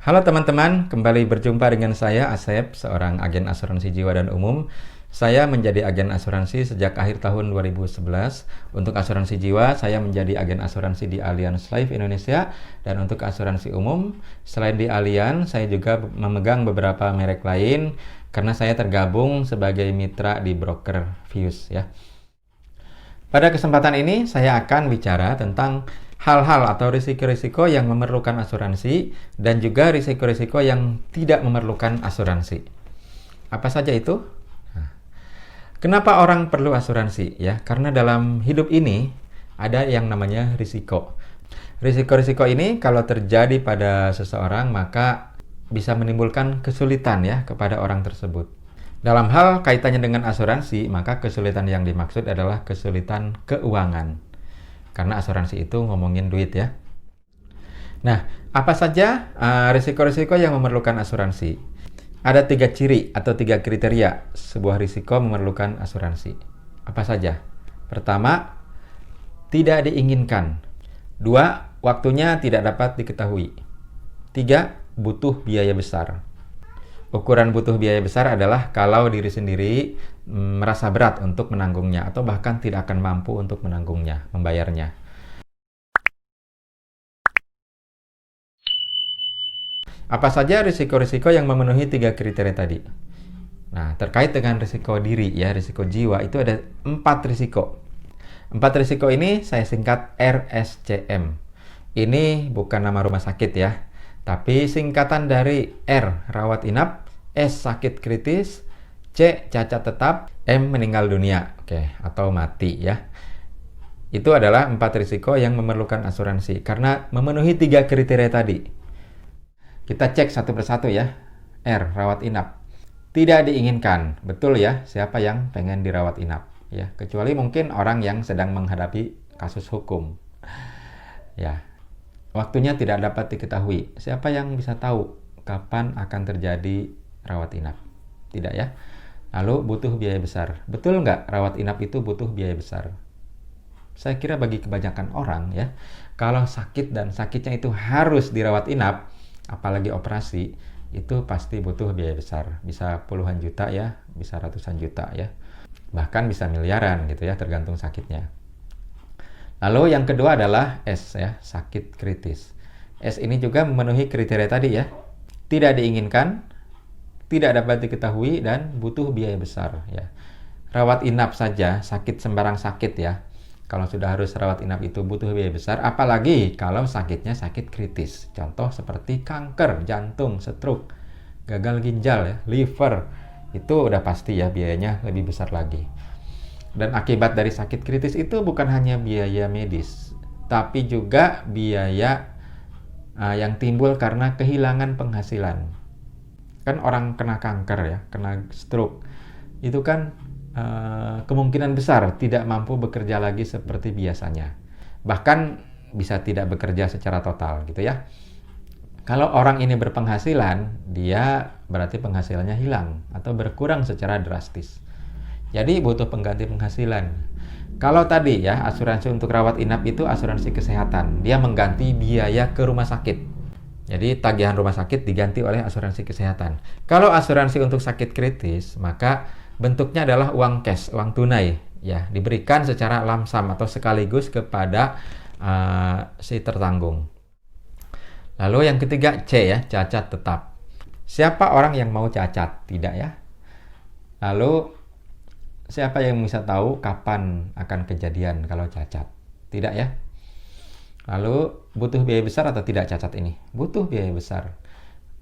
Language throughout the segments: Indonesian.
Halo teman-teman, kembali berjumpa dengan saya Asep, seorang agen asuransi jiwa dan umum. Saya menjadi agen asuransi sejak akhir tahun 2011. Untuk asuransi jiwa, saya menjadi agen asuransi di Allianz Life Indonesia. Dan untuk asuransi umum, selain di Allianz, saya juga memegang beberapa merek lain karena saya tergabung sebagai mitra di broker Vius ya. Pada kesempatan ini saya akan bicara tentang hal-hal atau risiko-risiko yang memerlukan asuransi dan juga risiko-risiko yang tidak memerlukan asuransi. Apa saja itu? Kenapa orang perlu asuransi? Ya, karena dalam hidup ini ada yang namanya risiko. Risiko-risiko ini kalau terjadi pada seseorang maka bisa menimbulkan kesulitan ya kepada orang tersebut. Dalam hal kaitannya dengan asuransi, maka kesulitan yang dimaksud adalah kesulitan keuangan. Karena asuransi itu ngomongin duit ya. Nah, apa saja risiko-risiko yang memerlukan asuransi? Ada 3 ciri atau 3 kriteria sebuah risiko memerlukan asuransi. Apa saja? Pertama, tidak diinginkan. 2, waktunya tidak dapat diketahui. 3, butuh biaya besar. Ukuran butuh biaya besar adalah kalau diri sendiri merasa berat untuk menanggungnya atau bahkan tidak akan mampu untuk menanggungnya, membayarnya. Apa saja risiko-risiko yang memenuhi 3 kriteria tadi? Nah, terkait dengan risiko diri ya, risiko jiwa itu ada 4 risiko. 4 risiko ini saya singkat RSCM. Ini bukan nama rumah sakit ya, tapi singkatan dari R, rawat inap, S, sakit kritis, C, cacat tetap, M, meninggal dunia, atau mati ya. Itu adalah 4 risiko yang memerlukan asuransi karena memenuhi 3 kriteria tadi. Kita cek satu persatu ya. R, rawat inap. Tidak diinginkan, betul ya, siapa yang pengen dirawat inap ya, kecuali mungkin orang yang sedang menghadapi kasus hukum. Ya. Waktunya tidak dapat diketahui. Siapa yang bisa tahu kapan akan terjadi rawat inap? Tidak ya. Lalu butuh biaya besar. Betul nggak rawat inap itu butuh biaya besar? Saya kira bagi kebanyakan orang ya, kalau sakit dan sakitnya itu harus dirawat inap, apalagi operasi, itu pasti butuh biaya besar. Bisa puluhan juta ya, bisa ratusan juta ya. Bahkan bisa miliaran gitu ya, tergantung sakitnya. Lalu yang kedua adalah S ya, sakit kritis. S ini juga memenuhi kriteria tadi ya. Tidak diinginkan, tidak dapat diketahui dan butuh biaya besar ya. Rawat inap saja, sakit sembarang sakit ya. Kalau sudah harus rawat inap itu butuh biaya besar, apalagi kalau sakitnya sakit kritis. Contoh seperti kanker, jantung, stroke, gagal ginjal ya, liver. Itu udah pasti ya biayanya lebih besar lagi. Dan akibat dari sakit kritis itu bukan hanya biaya medis, tapi juga biaya yang timbul karena kehilangan penghasilan. Kan orang kena kanker ya, kena stroke, itu kan kemungkinan besar tidak mampu bekerja lagi seperti biasanya. Bahkan bisa tidak bekerja secara total gitu ya. Kalau orang ini berpenghasilan, dia berarti penghasilannya hilang atau berkurang secara drastis. Jadi butuh pengganti penghasilan. Kalau tadi ya asuransi untuk rawat inap itu asuransi kesehatan. Dia mengganti biaya ke rumah sakit. Jadi tagihan rumah sakit diganti oleh asuransi kesehatan. Kalau asuransi untuk sakit kritis, maka bentuknya adalah uang cash, uang tunai. Ya, diberikan secara lamsam atau sekaligus kepada si tertanggung. Lalu yang ketiga C ya, cacat tetap. Siapa orang yang mau cacat? Tidak ya. Lalu siapa yang bisa tahu kapan akan kejadian kalau cacat? Tidak ya. Lalu butuh biaya besar atau tidak cacat ini? Butuh biaya besar.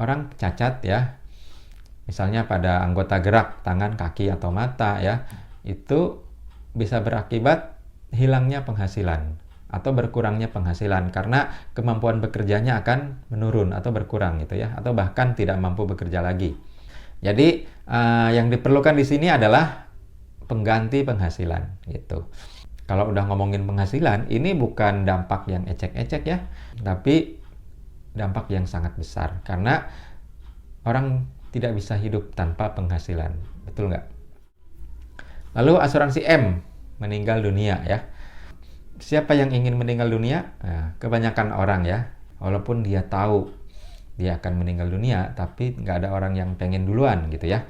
Orang cacat ya, misalnya pada anggota gerak, tangan, kaki, atau mata ya, itu bisa berakibat hilangnya penghasilan atau berkurangnya penghasilan karena kemampuan bekerjanya akan menurun atau berkurang gitu ya, atau bahkan tidak mampu bekerja lagi. Jadi yang diperlukan di sini adalah pengganti penghasilan gitu. Kalau udah ngomongin penghasilan, ini bukan dampak yang ecek-ecek ya, tapi dampak yang sangat besar karena orang tidak bisa hidup tanpa penghasilan, betul nggak? Lalu asuransi M, meninggal dunia ya. Siapa yang ingin meninggal dunia? Nah, kebanyakan orang ya, walaupun dia tahu dia akan meninggal dunia, tapi nggak ada orang yang pengen duluan gitu ya.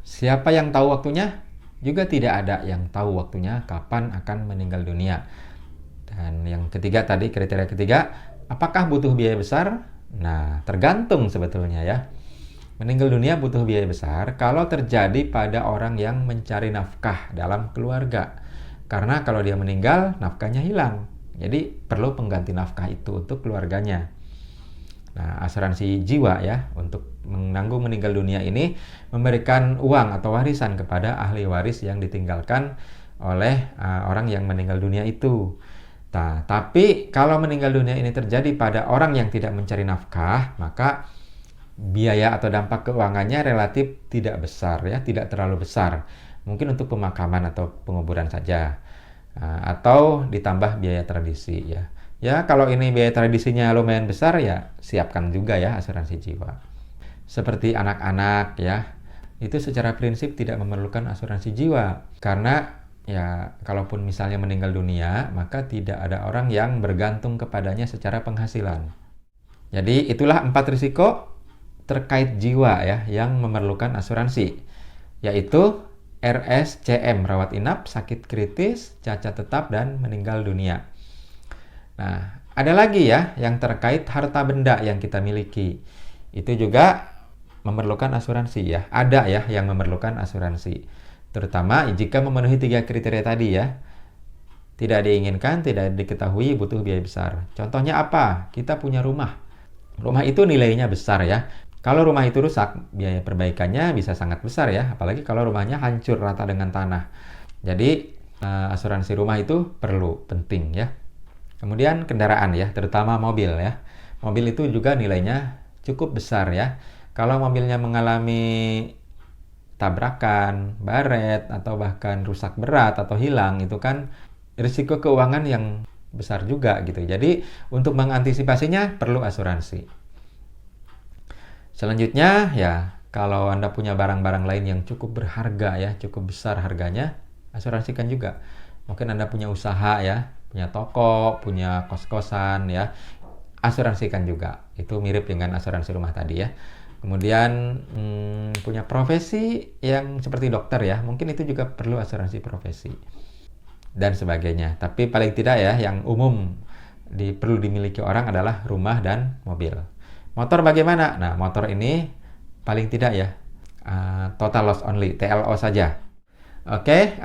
Siapa yang tahu waktunya? Juga tidak ada yang tahu waktunya kapan akan meninggal dunia. Dan yang ketiga tadi, kriteria ketiga, apakah butuh biaya besar? Nah, tergantung sebetulnya ya. Meninggal dunia butuh biaya besar kalau terjadi pada orang yang mencari nafkah dalam keluarga. Karena kalau dia meninggal, nafkahnya hilang. Jadi perlu pengganti nafkah itu untuk keluarganya. Nah, asuransi jiwa ya, untuk menanggung meninggal dunia ini memberikan uang atau warisan kepada ahli waris yang ditinggalkan oleh orang yang meninggal dunia itu. Nah, tapi kalau meninggal dunia ini terjadi pada orang yang tidak mencari nafkah, maka biaya atau dampak keuangannya relatif tidak besar ya, tidak terlalu besar. Mungkin untuk pemakaman atau penguburan saja. Atau ditambah biaya tradisi ya. Ya, kalau ini biaya tradisinya lumayan besar ya, siapkan juga ya asuransi jiwa. Seperti anak-anak ya, itu secara prinsip tidak memerlukan asuransi jiwa. Karena ya, kalaupun misalnya meninggal dunia, maka tidak ada orang yang bergantung kepadanya secara penghasilan. Jadi itulah 4 risiko terkait jiwa ya, yang memerlukan asuransi. Yaitu RSCM, rawat inap, sakit kritis, cacat tetap, dan meninggal dunia. Nah, ada lagi ya yang terkait harta benda yang kita miliki. Itu juga memerlukan asuransi ya. Ada ya yang memerlukan asuransi. Terutama jika memenuhi 3 kriteria tadi ya. Tidak diinginkan, tidak diketahui, butuh biaya besar. Contohnya apa? Kita punya rumah. Rumah itu nilainya besar ya. Kalau rumah itu rusak, biaya perbaikannya bisa sangat besar ya. Apalagi kalau rumahnya hancur rata dengan tanah. Jadi asuransi rumah itu perlu, penting ya. Kemudian kendaraan ya, terutama mobil ya. Mobil itu juga nilainya cukup besar ya. Kalau mobilnya mengalami tabrakan, baret, atau bahkan rusak berat atau hilang, itu kan risiko keuangan yang besar juga gitu. Jadi untuk mengantisipasinya perlu asuransi. Selanjutnya ya, kalau Anda punya barang-barang lain yang cukup berharga ya, cukup besar harganya, asuransikan juga. Mungkin Anda punya usaha ya, punya toko, punya kos-kosan ya, asuransikan juga. Itu mirip dengan asuransi rumah tadi ya. Kemudian punya profesi yang seperti dokter ya, mungkin itu juga perlu asuransi profesi dan sebagainya. Tapi paling tidak ya, yang umum perlu dimiliki orang adalah rumah dan mobil. Motor bagaimana? Nah, motor ini paling tidak ya total loss only, TLO saja. Oke,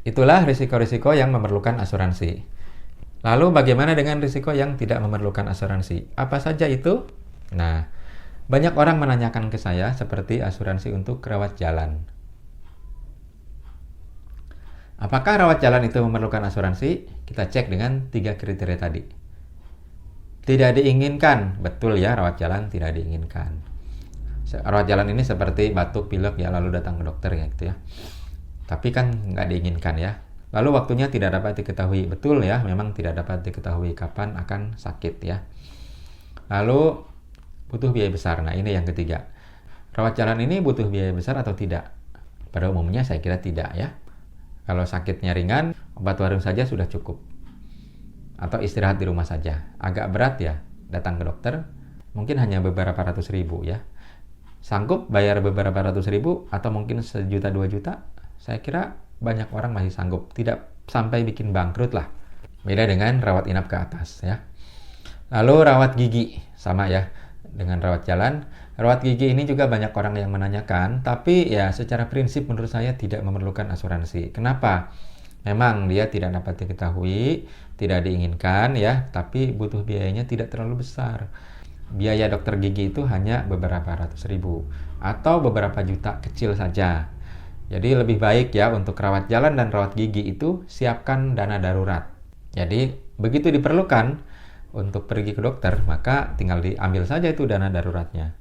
itulah risiko-risiko yang memerlukan asuransi. Lalu bagaimana dengan risiko yang tidak memerlukan asuransi? Apa saja itu? Nah, banyak orang menanyakan ke saya seperti asuransi untuk rawat jalan. Apakah rawat jalan itu memerlukan asuransi? Kita cek dengan 3 kriteria tadi. Tidak diinginkan, betul ya, rawat jalan tidak diinginkan. Rawat jalan ini seperti batuk, pilek ya, lalu datang ke dokter ya gitu ya. Tapi kan nggak diinginkan ya. Lalu waktunya tidak dapat diketahui, betul ya, memang tidak dapat diketahui kapan akan sakit ya. Lalu butuh biaya besar. Nah, ini yang ketiga. Rawat jalan ini butuh biaya besar atau tidak? Pada umumnya saya kira tidak ya. Kalau sakitnya ringan, obat warung saja sudah cukup. Atau istirahat di rumah saja. Agak berat ya, datang ke dokter, mungkin hanya beberapa ratus ribu ya. Sanggup bayar beberapa ratus ribu atau mungkin 1 juta 2 juta? Saya kira banyak orang masih sanggup. Tidak sampai bikin bangkrut lah. Beda dengan rawat inap ke atas ya. Lalu rawat gigi, sama ya dengan rawat jalan. Rawat gigi ini juga banyak orang yang menanyakan, tapi ya secara prinsip menurut saya tidak memerlukan asuransi. Kenapa? Memang dia tidak dapat diketahui, tidak diinginkan ya, tapi butuh biayanya tidak terlalu besar. Biaya dokter gigi itu hanya beberapa ratus ribu atau beberapa juta kecil saja. Jadi lebih baik ya untuk rawat jalan dan rawat gigi itu siapkan dana darurat. Jadi begitu diperlukan untuk pergi ke dokter, maka tinggal diambil saja itu dana daruratnya.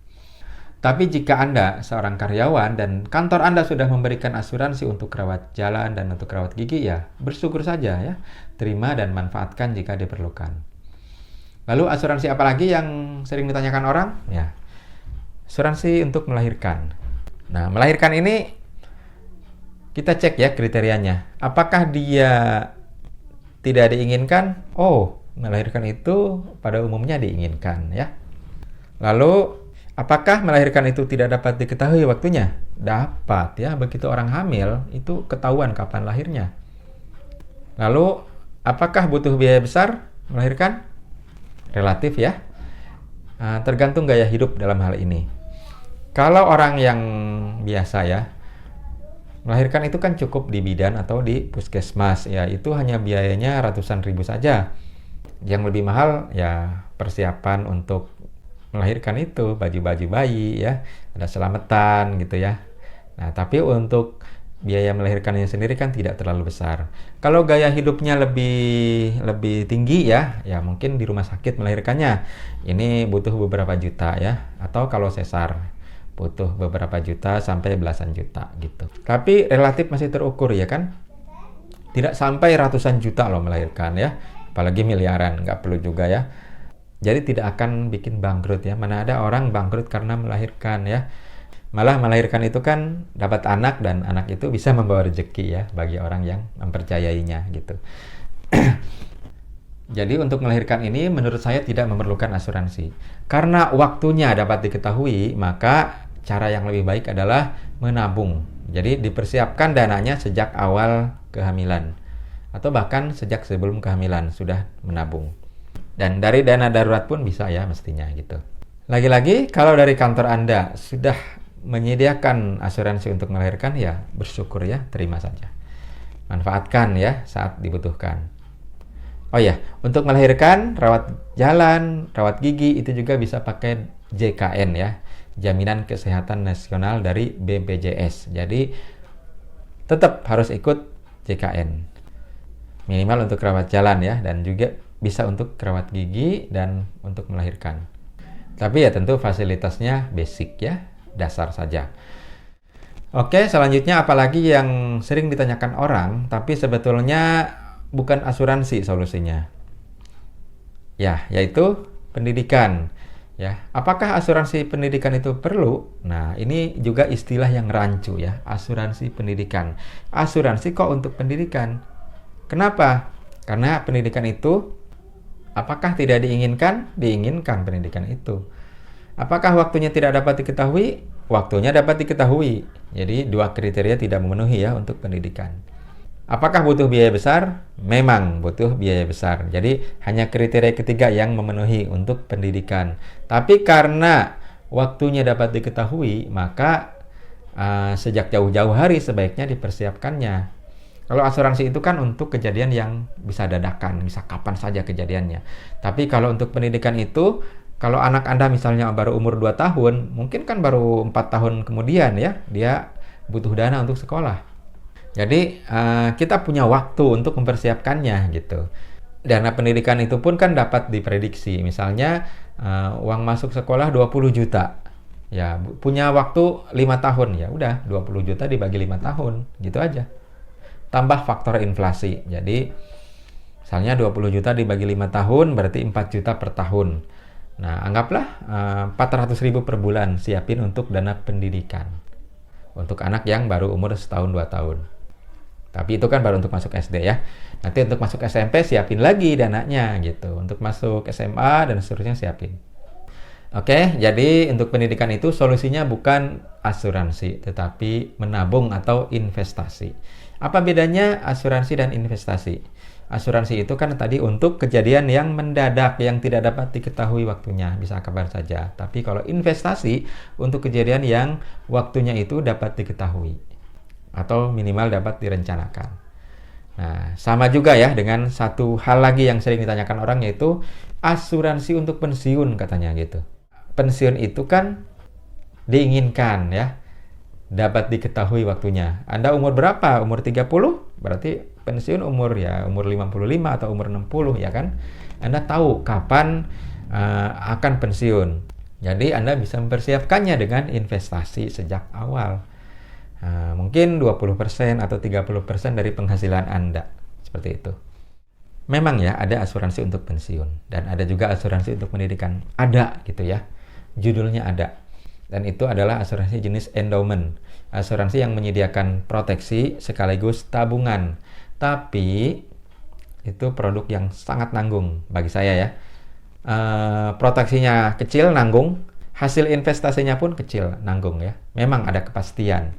Tapi jika Anda seorang karyawan dan kantor Anda sudah memberikan asuransi untuk rawat jalan dan untuk rawat gigi, ya bersyukur saja ya. Terima dan manfaatkan jika diperlukan. Lalu asuransi apa lagi yang sering ditanyakan orang? Ya, asuransi untuk melahirkan. Nah, melahirkan ini kita cek ya kriterianya. Apakah dia tidak diinginkan, melahirkan itu pada umumnya diinginkan ya. Lalu, apakah melahirkan itu tidak dapat diketahui waktunya? Dapat ya, begitu orang hamil itu ketahuan kapan lahirnya. Lalu, apakah butuh biaya besar melahirkan? Relatif ya. Tergantung gaya hidup dalam hal ini. Kalau orang yang biasa ya, melahirkan itu kan cukup di bidan atau di puskesmas ya, itu hanya biayanya ratusan ribu saja. Yang lebih mahal ya persiapan untuk melahirkan itu, baju-baju bayi ya, ada selamatan gitu ya. Nah, tapi untuk biaya melahirkannya sendiri kan tidak terlalu besar. Kalau gaya hidupnya lebih tinggi ya mungkin di rumah sakit melahirkannya. Ini butuh beberapa juta ya, atau kalau sesar butuh beberapa juta sampai belasan juta gitu. Tapi relatif masih terukur ya kan? Tidak sampai ratusan juta loh melahirkan ya, apalagi miliaran, nggak perlu juga ya. Jadi tidak akan bikin bangkrut ya. Mana ada orang bangkrut karena melahirkan ya. Malah melahirkan itu kan dapat anak, dan anak itu bisa membawa rezeki ya bagi orang yang mempercayainya gitu. Jadi untuk melahirkan ini menurut saya tidak memerlukan asuransi. Karena waktunya dapat diketahui, maka cara yang lebih baik adalah menabung. Jadi dipersiapkan dananya sejak awal kehamilan, atau bahkan sejak sebelum kehamilan sudah menabung. Dan dari dana darurat pun bisa ya mestinya gitu. Lagi-lagi kalau dari kantor Anda sudah menyediakan asuransi untuk melahirkan, ya bersyukur ya, terima saja. Manfaatkan ya saat dibutuhkan. Oh ya, untuk melahirkan, rawat jalan, rawat gigi itu juga bisa pakai JKN ya, Jaminan Kesehatan Nasional dari BPJS. Jadi tetap harus ikut JKN. Minimal untuk rawat jalan ya, dan juga bisa untuk rawat gigi dan untuk melahirkan. Tapi ya tentu fasilitasnya basic ya, dasar saja. Oke, selanjutnya apalagi yang sering ditanyakan orang, tapi sebetulnya bukan asuransi solusinya. Ya, yaitu pendidikan. Ya, apakah asuransi pendidikan itu perlu? Nah, ini juga istilah yang rancu ya, asuransi pendidikan. Asuransi kok untuk pendidikan? Kenapa? Karena pendidikan itu apakah tidak diinginkan? Diinginkan pendidikan itu. Apakah waktunya tidak dapat diketahui? Waktunya dapat diketahui. Jadi dua kriteria tidak memenuhi ya untuk pendidikan. Apakah butuh biaya besar? Memang butuh biaya besar. Jadi hanya kriteria ketiga yang memenuhi untuk pendidikan. Tapi karena waktunya dapat diketahui, maka sejak jauh-jauh hari sebaiknya dipersiapkannya. Kalau asuransi itu kan untuk kejadian yang bisa dadakan, bisa kapan saja kejadiannya. Tapi kalau untuk pendidikan itu, kalau anak Anda misalnya baru umur 2 tahun, mungkin kan baru 4 tahun kemudian ya, dia butuh dana untuk sekolah. Jadi kita punya waktu untuk mempersiapkannya gitu. Dana pendidikan itu pun kan dapat diprediksi. Misalnya uang masuk sekolah 20 juta. Ya, punya waktu 5 tahun. Ya udah, 20 juta dibagi 5 tahun. Gitu aja. Tambah faktor inflasi. Jadi misalnya 20 juta dibagi 5 tahun berarti 4 juta per tahun. Nah, anggaplah 400.000 per bulan siapin untuk dana pendidikan. Untuk anak yang baru umur setahun 2 tahun. Tapi itu kan baru untuk masuk SD ya. Nanti untuk masuk SMP siapin lagi dananya gitu. Untuk masuk SMA dan seterusnya siapin. Oke, jadi untuk pendidikan itu solusinya bukan asuransi, tetapi menabung atau investasi. Apa bedanya asuransi dan investasi? Asuransi itu kan tadi untuk kejadian yang mendadak, yang tidak dapat diketahui waktunya, bisa kapan saja. Tapi kalau investasi untuk kejadian yang waktunya itu dapat diketahui, atau minimal dapat direncanakan. Nah, sama juga ya dengan satu hal lagi yang sering ditanyakan orang, yaitu asuransi untuk pensiun katanya gitu. Pensiun itu kan diinginkan ya, dapat diketahui waktunya. Anda umur berapa? Umur 30? Berarti pensiun umur 55 atau umur 60 ya kan? Anda tahu kapan akan pensiun. Jadi Anda bisa mempersiapkannya dengan investasi sejak awal. Mungkin 20% atau 30% dari penghasilan Anda. Seperti itu. Memang ya ada asuransi untuk pensiun. Dan ada juga asuransi untuk pendidikan. Ada gitu ya. Judulnya ada. Dan itu adalah asuransi jenis endowment. Asuransi yang menyediakan proteksi sekaligus tabungan. Tapi itu produk yang sangat nanggung bagi saya ya. Proteksinya kecil, nanggung. Hasil investasinya pun kecil, nanggung ya. Memang ada kepastian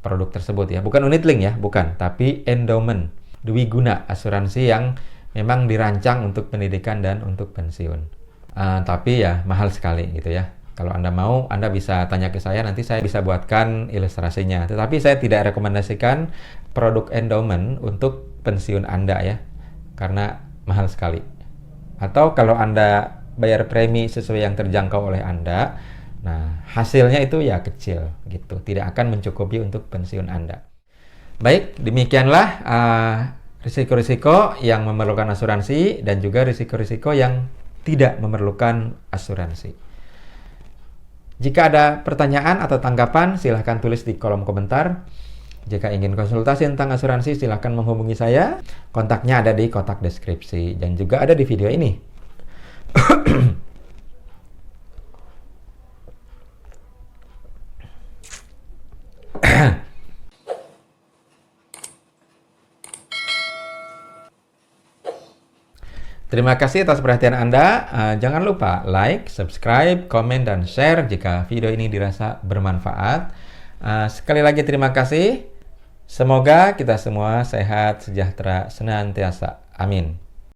produk tersebut ya. Bukan unit link ya, bukan. Tapi endowment, dwiguna, asuransi yang memang dirancang untuk pendidikan dan untuk pensiun. Tapi ya mahal sekali gitu ya. Kalau Anda mau, Anda bisa tanya ke saya, nanti saya bisa buatkan ilustrasinya. Tetapi saya tidak rekomendasikan produk endowment untuk pensiun Anda ya, karena mahal sekali. Atau kalau Anda bayar premi sesuai yang terjangkau oleh Anda, nah hasilnya itu ya kecil gitu, tidak akan mencukupi untuk pensiun Anda. Baik, demikianlah risiko-risiko yang memerlukan asuransi dan juga risiko-risiko yang tidak memerlukan asuransi. Jika ada pertanyaan atau tanggapan, silahkan tulis di kolom komentar. Jika ingin konsultasi tentang asuransi, silahkan menghubungi saya. Kontaknya ada di kotak deskripsi dan juga ada di video ini. Terima kasih atas perhatian Anda. Jangan lupa like, subscribe, komen, dan share jika video ini dirasa bermanfaat. Sekali lagi terima kasih. Semoga kita semua sehat, sejahtera, senantiasa. Amin.